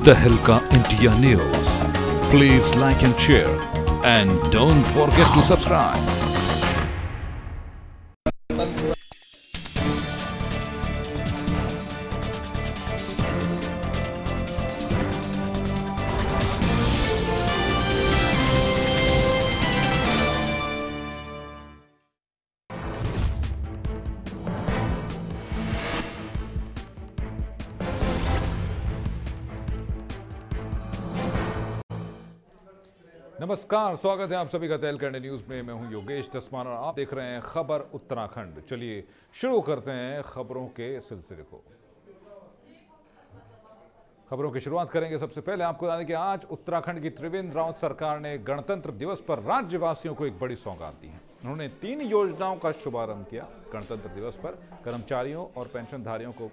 तहलका India news, please like and share and don't forget to subscribe. नमस्कार, स्वागत है आप सभी का तहलका इंडिया न्यूज में। मैं हूं योगेश दसमान और आप देख रहे हैं खबर उत्तराखंड। चलिए शुरू करते हैं खबरों के सिलसिले को। खबरों की शुरुआत करेंगे। सबसे पहले आपको बता दें कि आज उत्तराखंड की त्रिवेंद्र रावत सरकार ने गणतंत्र दिवस पर राज्यवासियों को एक बड़ी सौगात दी है। उन्होंने 3 योजनाओं का शुभारंभ किया। गणतंत्र दिवस पर कर्मचारियों और पेंशनधारियों को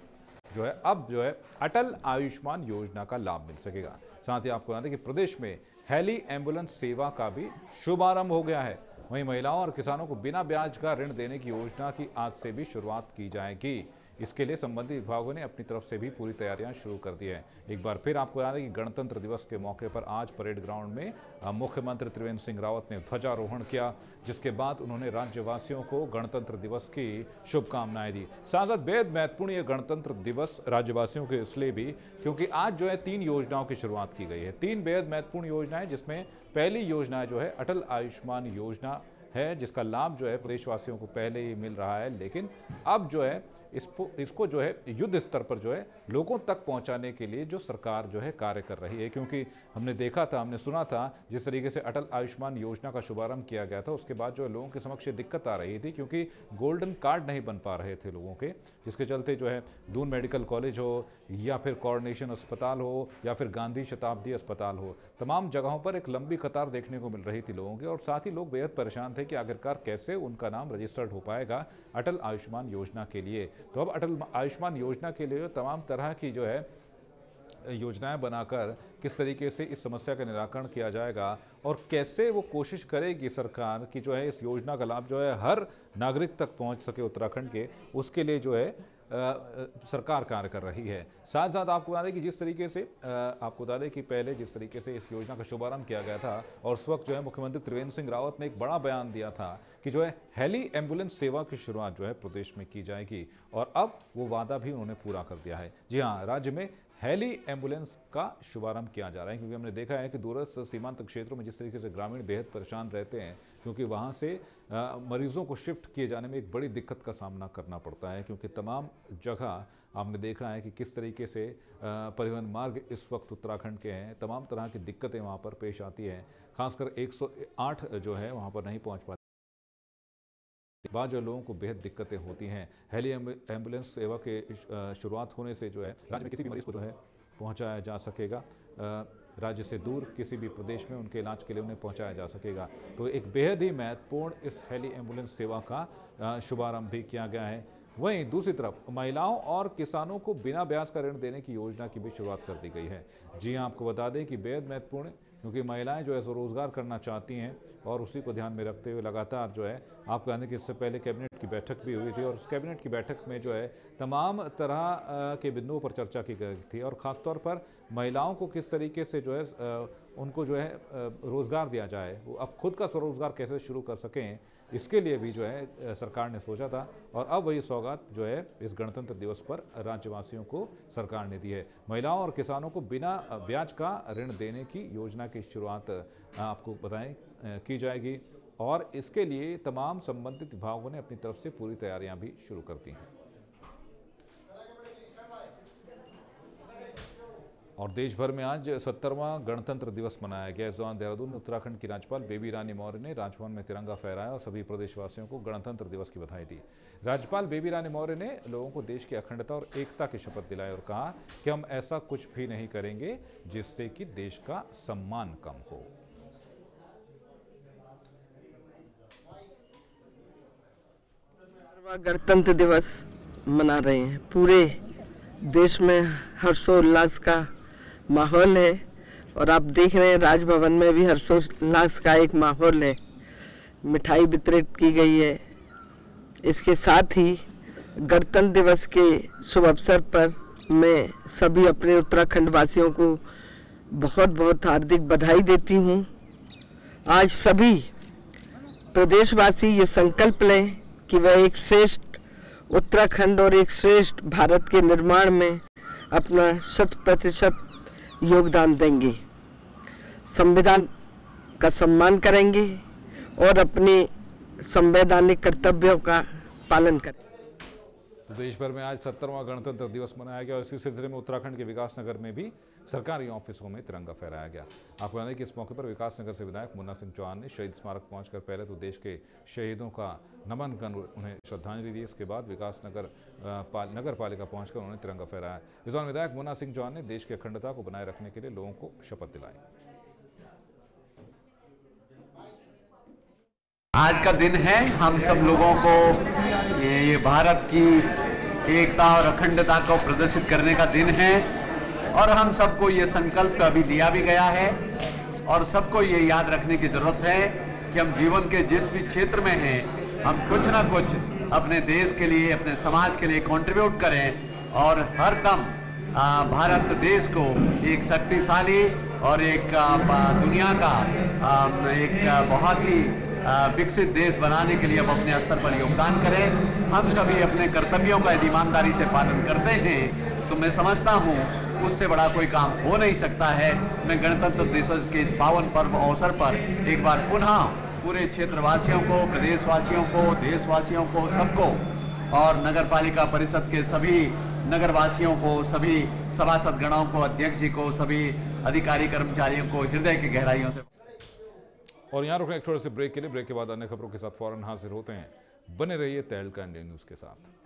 अब अटल आयुष्मान योजना का लाभ मिल सकेगा। साथ ही आपको बता दें कि प्रदेश में हेली एम्बुलेंस सेवा का भी शुभारंभ हो गया है। वहीं महिलाओं और किसानों को बिना ब्याज का ऋण देने की योजना की आज से भी शुरुआत की जाएगी। इसके लिए संबंधित विभागों ने अपनी तरफ से भी पूरी तैयारियां शुरू कर दी है। एक बार फिर आपको बता दें कि गणतंत्र दिवस के मौके पर आज परेड ग्राउंड में मुख्यमंत्री त्रिवेंद्र सिंह रावत ने ध्वजारोहण किया, जिसके बाद उन्होंने राज्यवासियों को गणतंत्र दिवस की शुभकामनाएं दी। साथ बेहद महत्वपूर्ण ये गणतंत्र दिवस राज्यवासियों के इसलिए भी क्योंकि आज 3 योजनाओं की शुरुआत की गई है। 3 बेहद महत्वपूर्ण योजनाएं, जिसमें पहली योजना अटल आयुष्मान योजना है, जिसका लाभ प्रदेशवासियों को पहले ही मिल रहा है, लेकिन अब इसको युद्ध स्तर पर लोगों तक पहुंचाने के लिए जो सरकार कार्य कर रही है। क्योंकि हमने देखा था, हमने सुना था जिस तरीके से अटल आयुष्मान योजना का शुभारंभ किया गया था, उसके बाद लोगों के समक्ष दिक्कत आ रही थी क्योंकि गोल्डन कार्ड नहीं बन पा रहे थे लोगों के, जिसके चलते दून मेडिकल कॉलेज हो या फिर कोऑर्डिनेशन अस्पताल हो या फिर गांधी शताब्दी अस्पताल हो, तमाम जगहों पर एक लंबी कतार देखने को मिल रही थी लोगों की। और साथ ही लोग बेहद परेशान थे कि आखिरकार कैसे उनका नाम रजिस्टर्ड हो पाएगा अटल आयुष्मान योजना के लिए। तो अब अटल आयुष्मान योजना के लिए तमाम तरह की योजनाएं बनाकर किस तरीके से इस समस्या का निराकरण किया जाएगा और कैसे वो कोशिश करेगी सरकार कि इस योजना का लाभ हर नागरिक तक पहुंच सके उत्तराखंड के, उसके लिए सरकार कार्य कर रही है। साथ साथ आपको बता दें कि जिस तरीके से आपको बता दें कि पहले जिस तरीके से इस योजना का शुभारंभ किया गया था और उस वक्त मुख्यमंत्री त्रिवेंद्र सिंह रावत ने एक बड़ा बयान दिया था कि हेली एम्बुलेंस सेवा की शुरुआत प्रदेश में की जाएगी, और अब वो वादा भी उन्होंने पूरा कर दिया है। जी हाँ, राज्य में हेली एम्बुलेंस का शुभारंभ किया जा रहा है, क्योंकि हमने देखा है कि दूरस्थ सीमांत क्षेत्रों में जिस तरीके से ग्रामीण बेहद परेशान रहते हैं, क्योंकि वहाँ से मरीजों को शिफ्ट किए जाने में एक बड़ी दिक्कत का सामना करना पड़ता है, क्योंकि तमाम जगह आपने देखा है कि किस तरीके से परिवहन मार्ग इस वक्त उत्तराखंड के हैं, तमाम तरह की दिक्कतें वहाँ पर पेश आती हैं। खासकर 108 वहाँ पर नहीं पहुँच पाती, बाद लोगों को बेहद दिक्कतें होती हैं। हेली एम्बुलेंस सेवा के शुरुआत होने से राज्य में किसी भी मरीज को पहुंचाया जा सकेगा, राज्य से दूर किसी भी प्रदेश में उनके इलाज के लिए उन्हें पहुंचाया जा सकेगा। तो एक बेहद ही महत्वपूर्ण इस हेली एम्बुलेंस सेवा का शुभारंभ भी किया गया है। वहीं दूसरी तरफ महिलाओं और किसानों को बिना ब्याज का ऋण देने की योजना की भी शुरुआत कर दी गई है। जी हाँ, आपको बता दें कि बेहद महत्वपूर्ण, क्योंकि महिलाएं रोजगार करना चाहती हैं और उसी को ध्यान में रखते हुए लगातार आपको कहने कि इससे पहले कैबिनेट की बैठक भी हुई थी, और उस कैबिनेट की बैठक में तमाम तरह के बिंदुओं पर चर्चा की गई थी, और ख़ासतौर पर महिलाओं को किस तरीके से उनको रोज़गार दिया जाए, वो अब खुद का स्वरोजगार कैसे शुरू कर सकें, इसके लिए भी सरकार ने सोचा था। और अब वही सौगात इस गणतंत्र दिवस पर राज्यवासियों को सरकार ने दी है। महिलाओं और किसानों को बिना ब्याज का ऋण देने की योजना की शुरुआत आपको बताएं की जाएगी, और इसके लिए तमाम संबंधित विभागों ने अपनी तरफ से पूरी तैयारियां भी शुरू कर दी हैं। और देश भर में आज 70वां गणतंत्र दिवस मनाया गया। इस दौरान देहरादून में उत्तराखंड की राज्यपाल बेबी रानी मौर्य ने राजभवन में तिरंगा फहराया और सभी प्रदेशवासियों को गणतंत्र दिवस की बधाई दी। राज्यपाल बेबी रानी मौर्य ने लोगों को देश की अखंडता और एकता की शपथ दिलाई और कहा कि हम ऐसा कुछ भी नहीं करेंगे जिससे कि देश का सम्मान कम हो। गणतंत्र दिवस मना रहे हैं, पूरे देश में हर्षोल्लास का माहौल है, और आप देख रहे हैं राजभवन में भी हर्षोल्लास का एक माहौल है। मिठाई वितरित की गई है। इसके साथ ही गणतंत्र दिवस के शुभ अवसर पर मैं सभी अपने उत्तराखंड वासियों को बहुत बहुत हार्दिक बधाई देती हूँ। आज सभी प्रदेशवासी ये संकल्प लें कि वह एक श्रेष्ठ उत्तराखंड और एक श्रेष्ठ भारत के निर्माण में अपना 100% योगदान देंगे, संविधान का सम्मान करेंगे और अपने संवैधानिक कर्तव्यों का पालन करेंगे। तो देश भर में आज 70वां गणतंत्र दिवस मनाया गया और इसी सिलसिले में उत्तराखंड के विकासनगर में भी सरकारी ऑफिसों में तिरंगा फहराया गया। आपको बता दें कि इस मौके पर विकासनगर से विधायक मुन्ना सिंह चौहान ने शहीद स्मारक पहुंचकर पहले तो देश के शहीदों का नमन कर उन्हें श्रद्धांजलि दी। इसके बाद विकासनगर नगर पालिका पहुंचकर उन्होंने तिरंगा फहराया। इस दौरान विधायक मुन्ना सिंह चौहान ने देश की अखंडता को बनाए रखने के लिए लोगों को शपथ दिलाई। आज का दिन है, हम सब लोगों को ये भारत की एकता और अखंडता को प्रदर्शित करने का दिन है और हम सबको ये संकल्प अभी लिया भी गया है और सबको ये याद रखने की जरूरत है कि हम जीवन के जिस भी क्षेत्र में हैं, हम कुछ ना कुछ अपने देश के लिए, अपने समाज के लिए कंट्रीब्यूट करें और हर दम भारत देश को एक शक्तिशाली और एक दुनिया का एक बहुत ही विकसित देश बनाने के लिए हम अपने स्तर पर योगदान करें। हम सभी अपने कर्तव्यों का यदि ईमानदारी से पालन करते हैं तो मैं समझता हूँ उससे बड़ा कोई काम हो नहीं सकता है। मैं गणतंत्र दिवस के इस पावन पर्व अवसर पर एक बार पुनः पूरे क्षेत्रवासियों को, प्रदेशवासियों को, देशवासियों को, सबको और नगर पालिका परिषद के सभी नगरवासियों को, सभी सभासद गणों को, अध्यक्ष जी को, सभी अधिकारी कर्मचारियों को हृदय की गहराइयों से। और यहाँ रुकने एक छोटे से ब्रेक के लिए। ब्रेक के बाद अन्य खबरों के साथ फौरन हाजिर होते हैं। बने रहिए तहलका इंडिया न्यूज के साथ।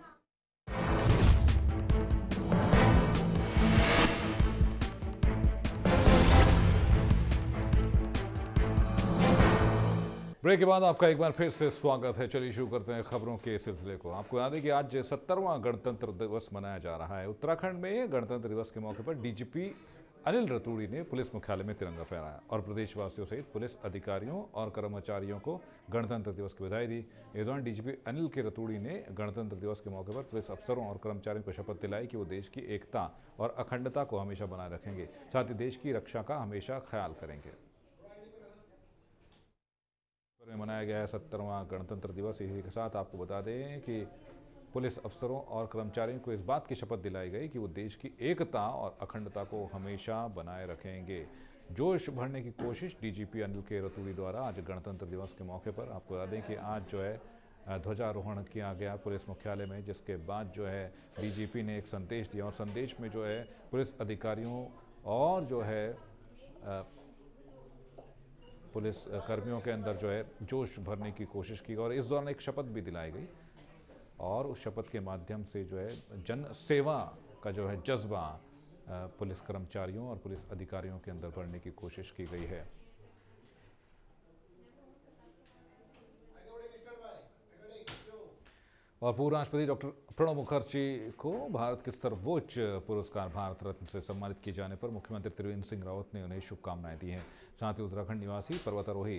ब्रेक के बाद आपका एक बार फिर से स्वागत है। चलिए शुरू करते हैं खबरों के सिलसिले को। आपको याद है कि आज 70वां गणतंत्र दिवस मनाया जा रहा है। उत्तराखंड में गणतंत्र दिवस के मौके पर डीजीपी अनिल रतूड़ी ने पुलिस मुख्यालय में तिरंगा फहराया और प्रदेशवासियों सहित पुलिस अधिकारियों और कर्मचारियों को गणतंत्र दिवस की बधाई दी। इस दौरान डीजीपी अनिल के रतूड़ी ने गणतंत्र दिवस के मौके पर पुलिस अफसरों और कर्मचारियों को शपथ दिलाई कि वो देश की एकता और अखंडता को हमेशा बनाए रखेंगे, साथ ही देश की रक्षा का हमेशा ख्याल करेंगे। मनाया गया है 70वां गणतंत्र दिवस। इसी के साथ आपको बता दें कि पुलिस अफसरों और कर्मचारियों को इस बात की शपथ दिलाई गई कि वो देश की एकता और अखंडता को हमेशा बनाए रखेंगे। जोश भरने की कोशिश डीजीपी अनिल के रतूड़ी द्वारा आज गणतंत्र दिवस के मौके पर। आपको बता दें कि आज जो है ध्वजारोहण किया गया पुलिस मुख्यालय में, जिसके बाद जो है डीजीपी ने एक संदेश दिया और संदेश में जो है पुलिस अधिकारियों और जो है पुलिस कर्मियों के अंदर जो है जोश भरने की कोशिश की और इस दौरान एक शपथ भी दिलाई गई और उस शपथ के माध्यम से जो है जन सेवा का जो है जज्बा पुलिस कर्मचारियों और पुलिस अधिकारियों के अंदर भरने की कोशिश की गई है। और पूर्व राष्ट्रपति डॉक्टर प्रणब मुखर्जी को भारत के सर्वोच्च पुरस्कार भारत रत्न से सम्मानित किए जाने पर मुख्यमंत्री त्रिवेंद्र सिंह रावत ने उन्हें शुभकामनाएं दी हैं। साथ ही उत्तराखंड निवासी पर्वतारोही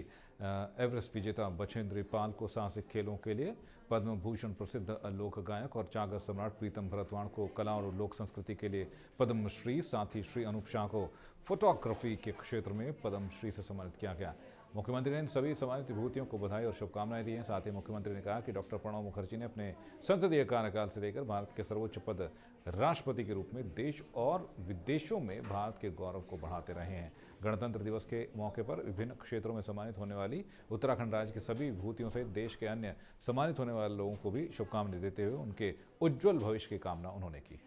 एवरेस्ट विजेता बछेंद्री पाल को साहसिक खेलों के लिए पद्म भूषण, प्रसिद्ध लोक गायक और चागर सम्राट प्रीतम भरतवाण को कला और लोक संस्कृति के लिए पद्मश्री, साथ ही श्री अनूप शाह को फोटोग्राफी के क्षेत्र में पद्मश्री से सम्मानित किया गया। मुख्यमंत्री ने इन सभी सम्मानित विभूतियों को बधाई और शुभकामनाएं दी हैं। साथ ही मुख्यमंत्री ने कहा कि डॉक्टर प्रणब मुखर्जी ने अपने संसदीय कार्यकाल से लेकर भारत के सर्वोच्च पद राष्ट्रपति के रूप में देश और विदेशों में भारत के गौरव को बढ़ाते रहे हैं। गणतंत्र दिवस के मौके पर विभिन्न क्षेत्रों में सम्मानित होने वाली उत्तराखंड राज्य की सभी विभूतियों सहित देश के अन्य सम्मानित होने वाले लोगों को भी शुभकामनाएं देते हुए उनके उज्जवल भविष्य की कामना उन्होंने की।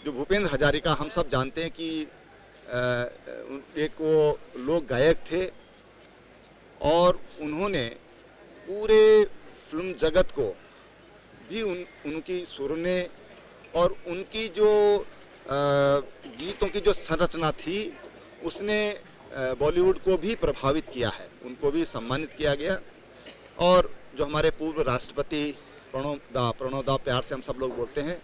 जो भूपेंद्र हजारिका हम सब जानते हैं कि एक वो लोक गायक थे और उन्होंने पूरे फिल्म जगत को भी उनकी सुरने और उनकी जो गीतों की जो संरचना थी उसने बॉलीवुड को भी प्रभावित किया है, उनको भी सम्मानित किया गया। और जो हमारे पूर्व राष्ट्रपति प्रणब दा प्यार से हम सब लोग बोलते हैं,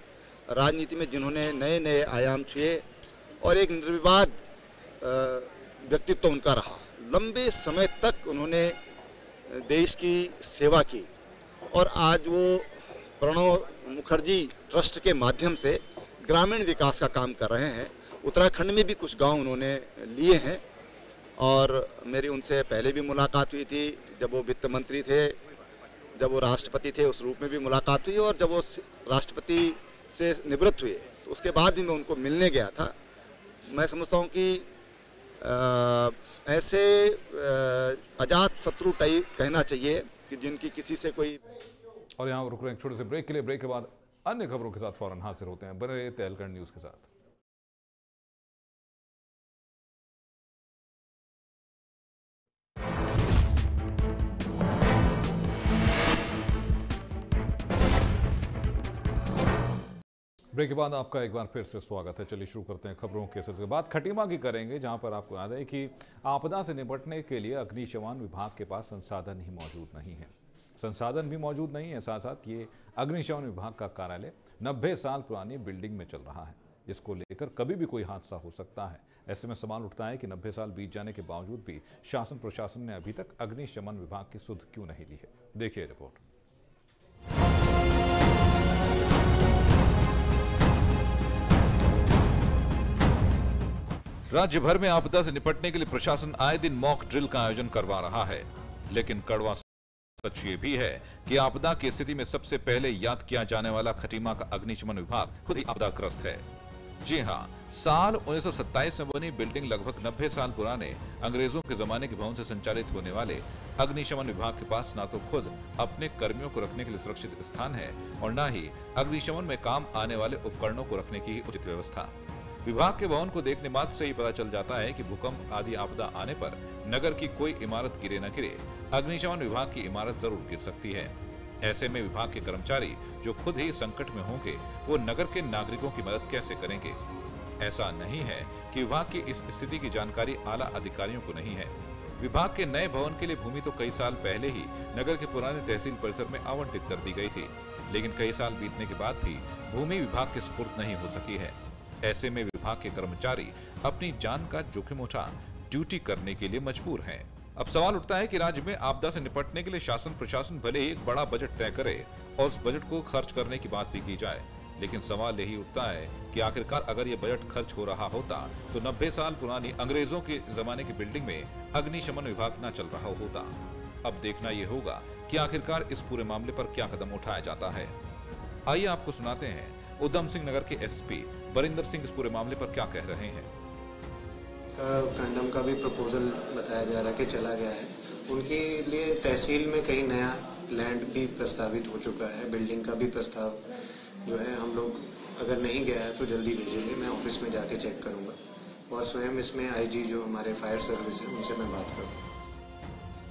राजनीति में जिन्होंने नए नए आयाम छुए और एक निर्विवाद व्यक्तित्व उनका रहा। लंबे समय तक उन्होंने देश की सेवा की और आज वो प्रणब मुखर्जी ट्रस्ट के माध्यम से ग्रामीण विकास का काम कर रहे हैं उत्तराखंड में भी कुछ गांव उन्होंने लिए हैं और मेरी उनसे पहले भी मुलाकात हुई थी, जब वो वित्त मंत्री थे, जब वो राष्ट्रपति थे उस रूप में भी मुलाकात हुई, और जब वो राष्ट्रपति से निवृत्त हुए तो उसके बाद भी मैं उनको मिलने गया था। मैं समझता हूँ कि ऐसे अजात शत्रु टाइप कहना चाहिए कि जिनकी किसी से कोई। और यहाँ रुक रहे हैं छोटे से ब्रेक के लिए। ब्रेक के बाद अन्य खबरों के साथ फौरन हाजिर होते हैं। बने रहिए तहलकंड न्यूज़ के साथ। ब्रेक के बाद आपका एक बार फिर से स्वागत है। चलिए शुरू करते हैं खबरों के सिलसिले। बात खटीमा की करेंगे, जहां पर आपको याद है कि आपदा से निपटने के लिए अग्निशमन विभाग के पास संसाधन ही मौजूद नहीं है। संसाधन भी मौजूद नहीं है, साथ साथ ये अग्निशमन विभाग का कार्यालय 90 साल पुरानी बिल्डिंग में चल रहा है, जिसको लेकर कभी भी कोई हादसा हो सकता है। ऐसे में सवाल उठता है कि 90 साल बीत जाने के बावजूद भी शासन प्रशासन ने अभी तक अग्निशमन विभाग की सुध क्यों नहीं ली है। देखिए रिपोर्ट। राज्य भर में आपदा से निपटने के लिए प्रशासन आए दिन मॉक ड्रिल का आयोजन करवा रहा है, लेकिन कड़वा सच ये भी है कि आपदा की स्थिति में सबसे पहले याद किया जाने वाला खटीमा का अग्निशमन विभाग खुद ही आपदाग्रस्त है। जी हां, साल 1927 में बनी बिल्डिंग लगभग 90 साल पुराने अंग्रेजों के जमाने के भवन से संचालित होने वाले अग्निशमन विभाग के पास न तो खुद अपने कर्मियों को रखने के लिए सुरक्षित स्थान है और न ही अग्निशमन में काम आने वाले उपकरणों को रखने की उचित व्यवस्था। विभाग के भवन को देखने मात्र से ही पता चल जाता है कि भूकंप आदि आपदा आने पर नगर की कोई इमारत गिरे न गिरे, अग्निशमन विभाग की इमारत जरूर गिर सकती है। ऐसे में विभाग के कर्मचारी जो खुद ही संकट में होंगे, वो नगर के नागरिकों की मदद कैसे करेंगे? ऐसा नहीं है कि विभाग की इस स्थिति की जानकारी आला अधिकारियों को नहीं है। विभाग के नए भवन के लिए भूमि तो कई साल पहले ही नगर के पुराने तहसील परिसर में आवंटित कर दी गई थी, लेकिन कई साल बीतने के बाद भी भूमि विभाग के सुपुर्द नहीं हो सकी है। ऐसे में विभाग के कर्मचारी अपनी जान का जोखिम उठा ड्यूटी करने के लिए मजबूर हैं। अब सवाल उठता है कि राज्य में आपदा से निपटने के लिए शासन प्रशासन भले ही एक बड़ा बजट तय करे और उस बजट को खर्च करने की बात भी की जाए, लेकिन सवाल यही उठता है कि आखिरकार अगर ये बजट खर्च हो रहा होता तो 90 साल पुरानी अंग्रेजों के जमाने की बिल्डिंग में अग्निशमन विभाग न चल रहा होता। अब देखना ये होगा कि आखिरकार इस पूरे मामले पर क्या कदम उठाया जाता है। आइए आपको सुनाते हैं उधम सिंह नगर के एसपी बरिंदर सिंह इस पूरे मामले पर क्या कह रहे हैं। कंडम का भी प्रपोजल बताया जा रहा है कि चला गया है। उनके लिए तहसील में कहीं नया लैंड भी प्रस्तावित हो चुका है, बिल्डिंग का भी प्रस्ताव जो है हम लोग अगर नहीं गया है तो जल्दी भेजेंगे। मैं ऑफिस में जाके चेक करूंगा और स्वयं इसमें आईजी जो हमारे फायर सर्विस है उनसे मैं बात करूँगा।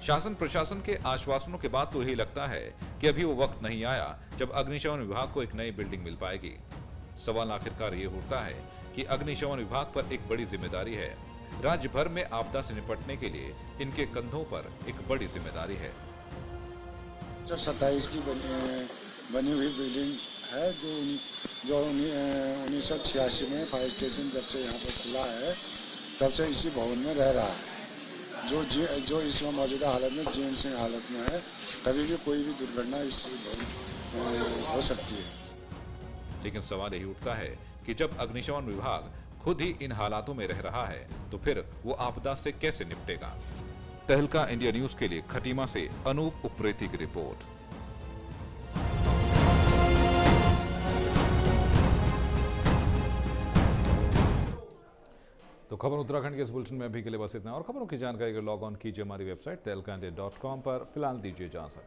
शासन प्रशासन के आश्वासनों के बाद तो यही लगता है कि अभी वो वक्त नहीं आया जब अग्निशमन विभाग को एक नई बिल्डिंग मिल पाएगी। सवाल आखिरकार ये उठता है कि अग्निशमन विभाग पर एक बड़ी जिम्मेदारी है। राज्य भर में आपदा से निपटने के लिए इनके कंधों पर एक बड़ी जिम्मेदारी है। 27 की बनी हुई बिल्डिंग है जो 1986 में फायर स्टेशन जब से यहाँ पर खुला है तब से इसी भवन में रह रहा है। जो इसमें मौजूदा हालत में जीर्ण सिंह हालत में है, कभी भी कोई भी दुर्घटना इस भवन हो सकती है। लेकिन सवाल यही उठता है कि जब अग्निशमन विभाग खुद ही इन हालातों में रह रहा है तो फिर वो आपदा से कैसे निपटेगा। तहलका इंडिया न्यूज के लिए खटीमा से अनूप उप्रेती की रिपोर्ट। तो खबर उत्तराखंड के इस बुलेटिन में अभी के लिए बस इतना, और खबरों की जानकारी के लॉग ऑन कीजिए हमारी वेबसाइट tehlka.com पर। फिलहाल दीजिए इजाजत।